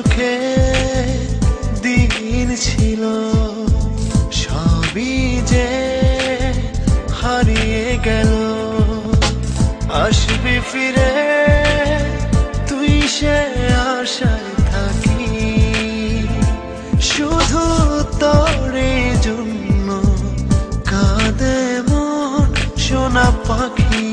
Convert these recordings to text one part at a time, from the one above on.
সুখে দিন ছিল, সবই যে হারিয়ে গেল। আসবি ফিরে তুই, সে আশায় থাকি। শুধু তোরে জন্য কাঁদে মন সোনা পাখি।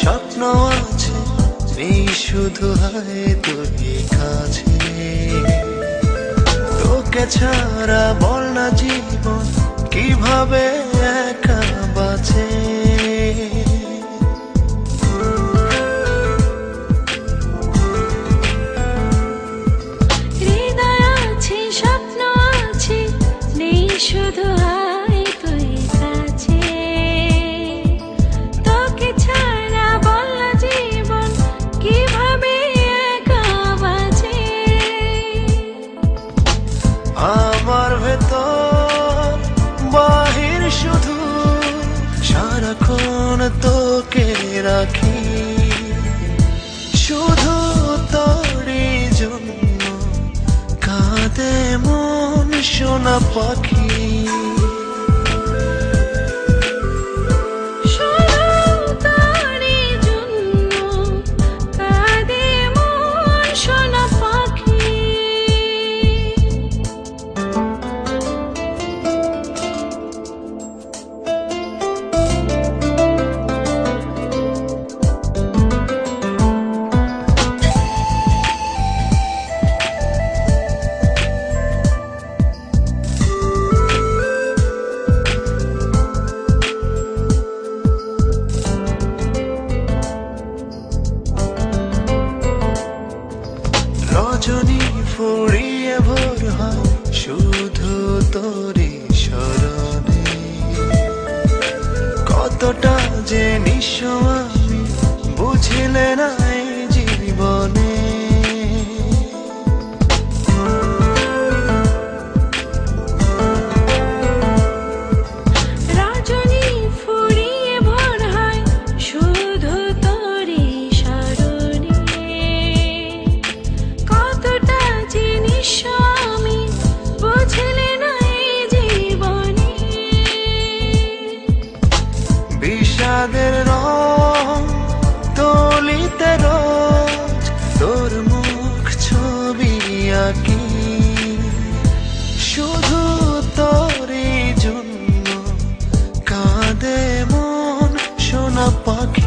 স্বপ্ন আছে, নেই শুধু হয় তুই কাছে। তোকে ছাড়া বল না জীবন কিভাবে একা বাঁচে। হৃদয় আছে, স্বপ্ন আছে, নেই শুধু হয় তুই কাছে। তোকে ছাড়া আমার ভেতর বাহির শুধু সারাক্ষণ তোকে রাখি। শুধু তোরই জন্য কাঁদে মন সোনা পাখি। রজনী ফুরিয়ে ভোর হয় শুধু তোরে স্মরণে। কতটা যে নিঃস্ব আমি বুঝিলে না এই জীবনে। রজনী ফুরিয়ে ভোর হয় শুধু তোরে স্মরণে। কতটা জিনিস আমি বুঝলে না এই জীবনে। বিষাদের রং তলিতে রোজ তোর মুখ ছবি আঁকি। শুধু তোরই জন্য কাঁদে মন সোনা পাখি।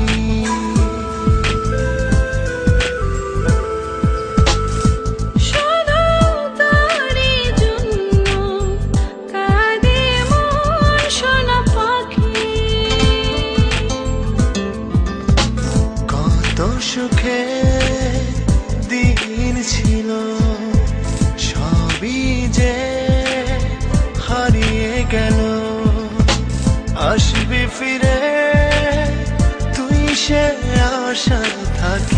সুখে দিন ছিল, সবই যে হারিয়ে গেল। আসবি ফিরে তুই, সে আশায় থাকি।